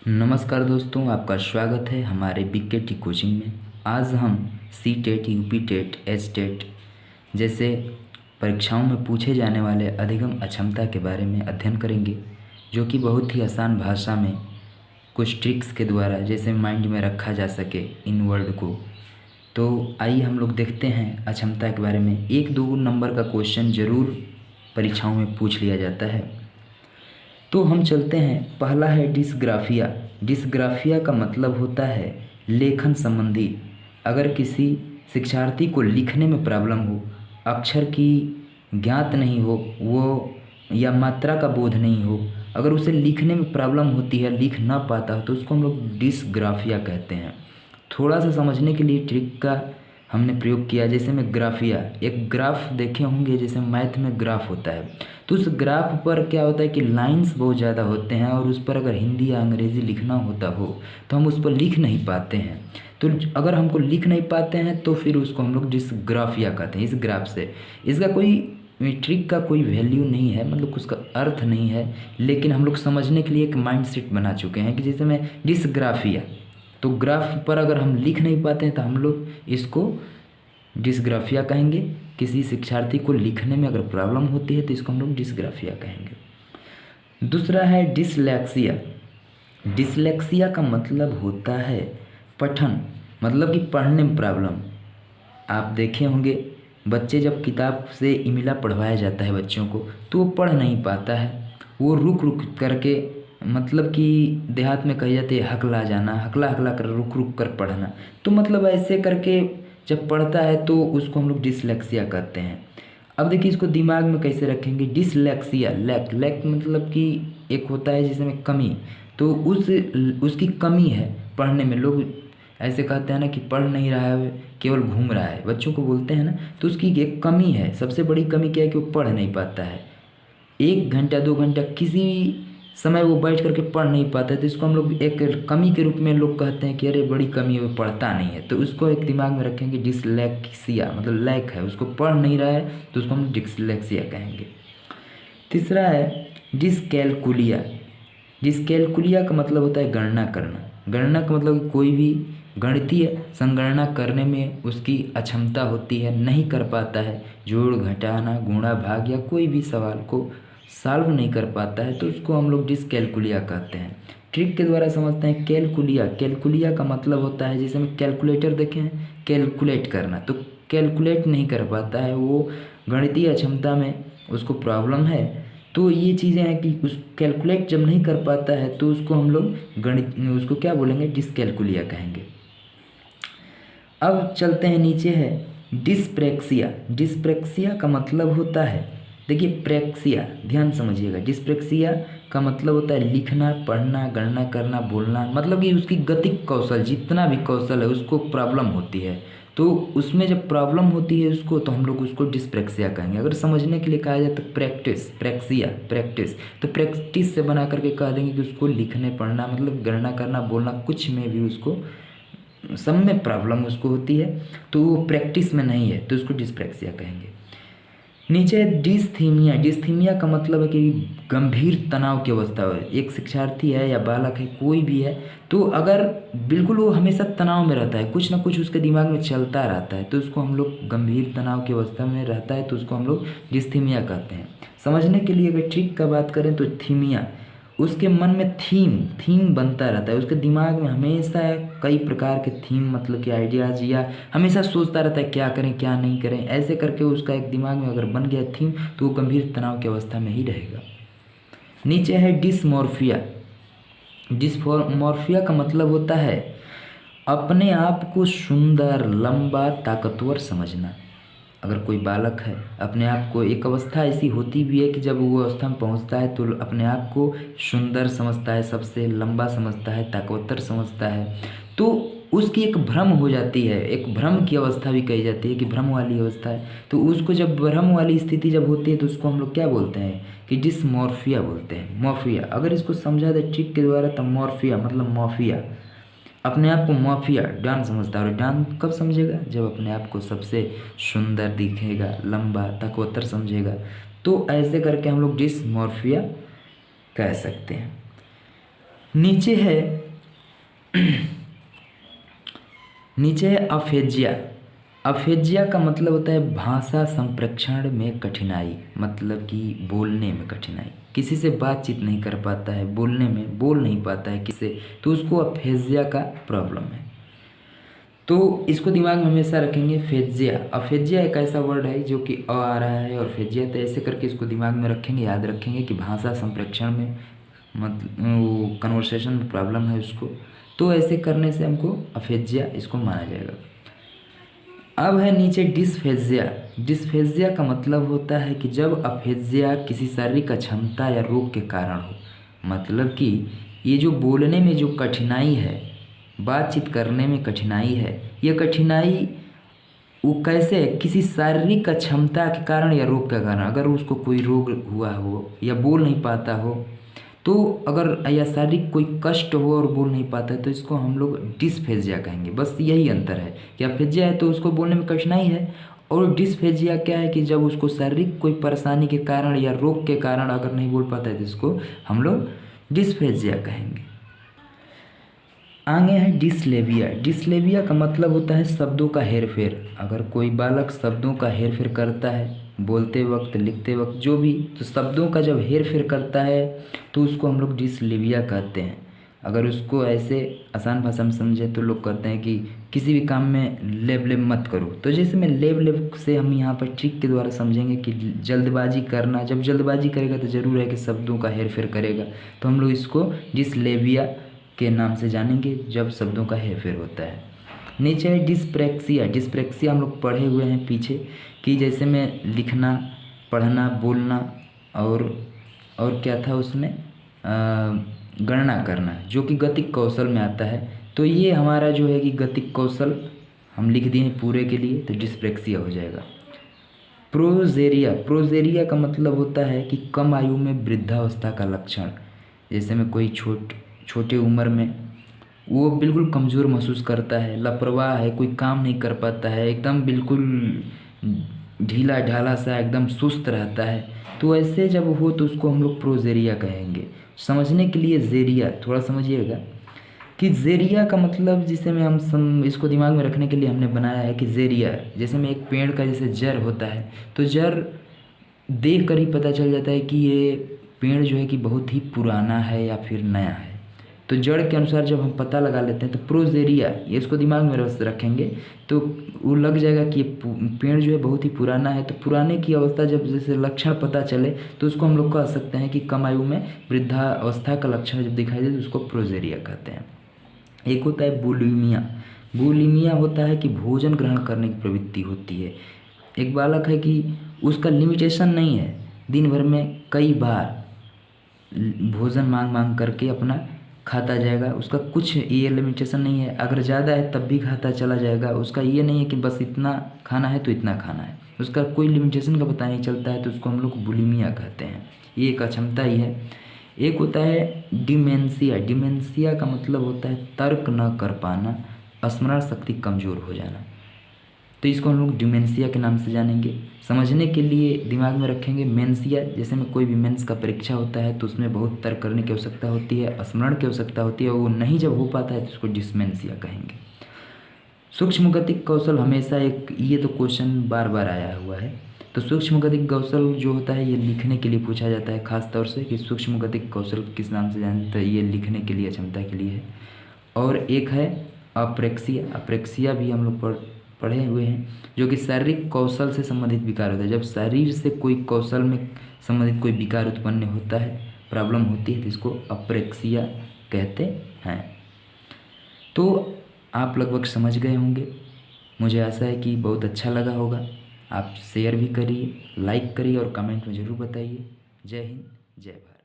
नमस्कार दोस्तों, आपका स्वागत है हमारे बीकेटी कोचिंग में। आज हम C TET, UP TET, H TET जैसे परीक्षाओं में पूछे जाने वाले अधिगम अक्षमता के बारे में अध्ययन करेंगे, जो कि बहुत ही आसान भाषा में कुछ ट्रिक्स के द्वारा जैसे माइंड में रखा जा सके इन वर्ड को। तो आइए हम लोग देखते हैं अक्षमता के बारे में। 1-2 नंबर का क्वेश्चन ज़रूर परीक्षाओं में पूछ लिया जाता है। तो हम चलते हैं। पहला है डिस्ग्राफिया। डिस्ग्राफिया का मतलब होता है लेखन संबंधी। अगर किसी शिक्षार्थी को लिखने में प्रॉब्लम हो, अक्षर की ज्ञात नहीं हो वो, या मात्रा का बोध नहीं हो, अगर उसे लिखने में प्रॉब्लम होती है, लिख ना पाता हो, तो उसको हम लोग डिस्ग्राफिया कहते हैं। थोड़ा सा समझने के लिए ट्रिक का हमने प्रयोग किया। जैसे में ग्राफिया, एक ग्राफ देखे होंगे, जैसे मैथ में ग्राफ होता है, तो उस ग्राफ पर क्या होता है कि लाइंस बहुत ज़्यादा होते हैं, और उस पर अगर हिंदी या अंग्रेज़ी लिखना होता हो तो हम उस पर लिख नहीं पाते हैं। तो अगर हमको लिख नहीं पाते हैं तो फिर उसको हम लोग डिस्ग्राफिया कहते हैं। इस ग्राफ से इसका कोई ट्रिक का कोई वैल्यू नहीं है, मतलब उसका अर्थ नहीं है, लेकिन हम लोग समझने के लिए एक माइंड सेट बना चुके हैं कि जैसे मैं डिस्ग्राफिया, तो ग्राफ पर अगर हम लिख नहीं पाते हैं तो हम लोग इसको डिस्ग्राफिया कहेंगे। किसी शिक्षार्थी को लिखने में अगर प्रॉब्लम होती है तो इसको हम लोग डिस्ग्राफिया कहेंगे। दूसरा है डिसलेक्सिया। डिसलेक्सिया का मतलब होता है पठन, मतलब कि पढ़ने में प्रॉब्लम। आप देखे होंगे बच्चे जब किताब से इमिला पढ़वाया जाता है बच्चों को, तो वो पढ़ नहीं पाता है, वो रुक रुक करके, मतलब कि देहात में कही जाती है हकला जाना, हकला हकला कर रुक रुक कर पढ़ना। तो मतलब ऐसे करके जब पढ़ता है तो उसको हम लोग डिसलेक्सिया कहते हैं। अब देखिए इसको दिमाग में कैसे रखेंगे। डिसलेक्सिया, लैक लैक मतलब कि एक होता है जिसमें कमी, तो उसकी कमी है पढ़ने में। लोग ऐसे कहते हैं ना कि पढ़ नहीं रहा है, केवल घूम रहा है, बच्चों को बोलते हैं ना, तो उसकी एक कमी है। सबसे बड़ी कमी क्या है कि वो पढ़ नहीं पाता है। 1 घंटा 2 घंटा किसी समय वो बैठ करके पढ़ नहीं पाता है, तो इसको हम लोग एक कमी के रूप में लोग कहते हैं कि अरे बड़ी कमी है, वो पढ़ता नहीं है। तो उसको एक दिमाग में रखेंगे, डिसलेक्सिया मतलब लैक है, उसको पढ़ नहीं रहा है, तो उसको हम डिसलेक्सिया कहेंगे। तीसरा है डिसकैलकुलिया। डिसकैलकुलिया का मतलब होता है गणना करना। गणना का मतलब कि कोई भी गणितीय संगणना करने में उसकी अक्षमता होती है, नहीं कर पाता है, जोड़ घटाना गुणा भाग या कोई भी सवाल को सॉल्व नहीं कर पाता है, तो उसको हम लोग डिसकैलकुलिया कहते हैं। ट्रिक के द्वारा समझते हैं। कैलकुलिया, कैलकुलिया का मतलब होता है, जैसे हम कैलकुलेटर देखे हैं, कैलकुलेट करना, तो कैलकुलेट नहीं कर पाता है, वो गणितीय अक्षमता में उसको प्रॉब्लम है। तो ये चीज़ें हैं कि उस कैलकुलेट जब नहीं कर पाता है तो उसको हम लोग गणित उसको क्या बोलेंगे, डिसकैलकुलिया कहेंगे। अब चलते हैं, नीचे है डिस्प्रेक्सिया। डिस्प्रेक्सिया का मतलब होता है, देखिए प्रेक्सिया, ध्यान समझिएगा, डिस्प्रेक्सिया का मतलब होता है लिखना, पढ़ना, गणना करना, बोलना, मतलब कि उसकी गतिक कौशल, जितना भी कौशल है उसको प्रॉब्लम होती है। तो उसमें जब प्रॉब्लम होती है उसको, तो हम लोग उसको डिस्प्रेक्सिया कहेंगे। अगर समझने के लिए कहा जाए तो प्रैक्टिस, प्रेक्सिया, प्रैक्टिस, तो प्रैक्टिस से बना करके कह देंगे कि उसको लिखने, पढ़ना, मतलब गणना करना, बोलना, कुछ में भी उसको, सब में प्रॉब्लम उसको होती है, तो वो प्रैक्टिस में नहीं है, तो उसको डिस्प्रेक्सिया कहेंगे। नीचे डिस्थीमिया। डिस्थीमिया का मतलब है कि गंभीर तनाव की अवस्था है। एक शिक्षार्थी है या बालक है, कोई भी है, तो अगर बिल्कुल वो हमेशा तनाव में रहता है, कुछ ना कुछ उसके दिमाग में चलता रहता है, तो उसको हम लोग गंभीर तनाव की अवस्था में रहता है, तो उसको हम लोग डिस्थीमिया कहते हैं। समझने के लिए अगर ट्रिक का बात करें तो थीमिया, उसके मन में थीम थीम बनता रहता है, उसके दिमाग में हमेशा कई प्रकार के थीम, मतलब कि आइडियाज़, या हमेशा सोचता रहता है क्या करें क्या नहीं करें, ऐसे करके उसका एक दिमाग में अगर बन गया थीम तो वो गंभीर तनाव की अवस्था में ही रहेगा। नीचे है डिसमॉर्फिया। डिसमॉर्फिया का मतलब होता है अपने आप को सुंदर, लंबा, ताकतवर समझना। अगर कोई बालक है, अपने आप को, एक अवस्था ऐसी होती भी है कि जब वो अवस्था में पहुंचता है तो अपने आप को सुंदर समझता है, सबसे लंबा समझता है, ताकतवर समझता है, तो उसकी एक भ्रम हो जाती है, एक भ्रम की अवस्था भी कही जाती है कि भ्रम वाली अवस्था है। तो उसको जब भ्रम वाली स्थिति जब होती है तो उसको हम लोग क्या बोलते हैं कि डिसमॉर्फिया बोलते हैं। मॉर्फिया, अगर इसको समझा दे ट्रिक के द्वारा तो मॉर्फिया मतलब माफिया, अपने आप को माफिया, डॉन समझता है। और डॉन कब समझेगा, जब अपने आप को सबसे सुंदर दिखेगा, लंबा, ताकतवर समझेगा। तो ऐसे करके हम लोग डिसमॉर्फिया कह सकते हैं। नीचे है नीचे है अफेजिया। अफेजिया का मतलब होता है भाषा संप्रेषण में कठिनाई, मतलब कि बोलने में कठिनाई, किसी से बातचीत नहीं कर पाता है, बोलने में बोल नहीं पाता है किसे, तो उसको अफेजिया का प्रॉब्लम है। तो इसको दिमाग में हमेशा रखेंगे, फेजिया। अफेजिया एक ऐसा वर्ड है जो कि अ आ रहा है और फेजिया, तो ऐसे करके इसको दिमाग में रखेंगे, याद रखेंगे कि भाषा संप्रेषण में वो कन्वर्सेशन में प्रॉब्लम है उसको, तो ऐसे करने से हमको अफेजिया इसको माना जाएगा। अब है नीचे डिस्फेजिया। डिस्फेजिया का मतलब होता है कि जब अफेजिया किसी शारीरिक अक्षमता या रोग के कारण हो, मतलब कि ये जो बोलने में जो कठिनाई है, बातचीत करने में कठिनाई है, यह कठिनाई वो कैसे है, किसी शारीरिक अक्षमता के कारण या रोग के कारण, अगर उसको कोई रोग हुआ हो या बोल नहीं पाता हो, तो अगर या शारीरिक कोई कष्ट हो और बोल नहीं पाता है तो इसको हम लोग डिस्फेजिया कहेंगे। बस यही अंतर है कि अफेजिया है तो उसको बोलने में कठिनाई है, और डिस्फेजिया क्या है कि जब उसको शारीरिक कोई परेशानी के कारण या रोग के कारण अगर नहीं बोल पाता है तो इसको हम लोग डिस्फेजिया कहेंगे। आगे है डिसलेबिया। डिसलेबिया का मतलब होता है शब्दों का हेरफेर। अगर कोई बालक शब्दों का हेरफेर करता है, बोलते वक्त लिखते वक्त जो भी, तो शब्दों का जब हेरफेर करता है तो उसको हम लोग डिसलेबिया कहते हैं। अगर उसको ऐसे आसान भाषा में समझें तो लोग कहते हैं कि किसी भी काम में लेब लेब मत करो, तो जैसे मैं लेब लेब से हम यहाँ पर ट्रिक के द्वारा समझेंगे कि जल्दबाजी करना, जब जल्दबाजी करेगा तो ज़रूर है कि शब्दों का हेरफेर करेगा, तो हम लोग इसको डिसलेबिया के नाम से जानेंगे जब शब्दों का हेरफेर होता है। नीचे है डिस्प्रेक्सिया। डिस्प्रेक्सिया हम लोग पढ़े हुए हैं पीछे कि जैसे में लिखना, पढ़ना, बोलना और क्या था उसमें गणना करना, जो कि गतिक कौशल में आता है। तो ये हमारा जो है कि गतिक कौशल हम लिख दिए पूरे के लिए, तो डिस्प्रेक्सिया हो जाएगा। प्रोजेरिया। प्रोजेरिया का मतलब होता है कि कम आयु में वृद्धावस्था का लक्षण, जैसे में कोई छोटे उम्र में वो बिल्कुल कमज़ोर महसूस करता है, लापरवाह है, कोई काम नहीं कर पाता है, एकदम बिल्कुल ढीला ढाला सा एकदम सुस्त रहता है, तो ऐसे जब हो तो उसको हम लोग प्रोजेरिया कहेंगे। समझने के लिए जेरिया थोड़ा समझिएगा कि जेरिया का मतलब, जिसे में हम इसको दिमाग में रखने के लिए हमने बनाया है कि जेरिया जैसे में एक पेड़ का जैसे जड़ होता है, तो जड़ देख कर ही पता चल जाता है कि ये पेड़ जो है कि बहुत ही पुराना है या फिर नया है। तो जड़ के अनुसार जब हम पता लगा लेते हैं तो प्रोजेरिया, ये इसको दिमाग में रखेंगे तो वो लग जाएगा कि ये पेड़ जो है बहुत ही पुराना है। तो पुराने की अवस्था जब जैसे लक्षण पता चले तो उसको हम लोग कह सकते हैं कि कम आयु में वृद्धावस्था का लक्षण जब दिखाई दे तो उसको प्रोजेरिया कहते हैं। एक होता है बुलिमिया। बुलिमिया होता है कि भोजन ग्रहण करने की प्रवृत्ति होती है। एक बालक है कि उसका लिमिटेशन नहीं है, दिन भर में कई बार भोजन मांग मांग करके अपना खाता जाएगा, उसका कुछ ये लिमिटेशन नहीं है, अगर ज़्यादा है तब भी खाता चला जाएगा, उसका ये नहीं है कि बस इतना खाना है तो इतना खाना है, उसका कोई लिमिटेशन का पता नहीं चलता है, तो उसको हम लोग बुलिमिया कहते हैं। ये एक अक्षमता ही है। एक होता है डिमेंशिया। डिमेंशिया का मतलब होता है तर्क न कर पाना, स्मरण शक्ति कमज़ोर हो जाना, तो इसको हम लोग डिमेंशिया के नाम से जानेंगे। समझने के लिए दिमाग में रखेंगे मेंशिया, जैसे में कोई भी मेंस का परीक्षा होता है तो उसमें बहुत तर्क करने की आवश्यकता होती है, स्मरण की आवश्यकता होती है, वो नहीं जब हो पाता है तो उसको डिसमेंशिया कहेंगे। सूक्ष्म गतिक कौशल हमेशा एक, ये तो क्वेश्चन बार बार आया हुआ है, तो सूक्ष्म गतिक कौशल जो होता है ये लिखने के लिए पूछा जाता है खास तौर से कि सूक्ष्म गतिक कौशल किस नाम से जानते हैं, ये लिखने के लिए, क्षमता के लिए है। और एक है अप्रेक्सिया। अप्रेक्सिया भी हम लोग पढ़े हुए हैं, जो कि शारीरिक कौशल से संबंधित विकार होता है। जब शरीर से कोई कौशल में संबंधित कोई विकार उत्पन्न होता है, प्रॉब्लम होती है, तो इसको अप्रेक्सिया कहते हैं। तो आप लगभग समझ गए होंगे, मुझे आशा है कि बहुत अच्छा लगा होगा। आप शेयर भी करिए, लाइक करिए और कमेंट में ज़रूर बताइए। जय हिंद, जय भारत।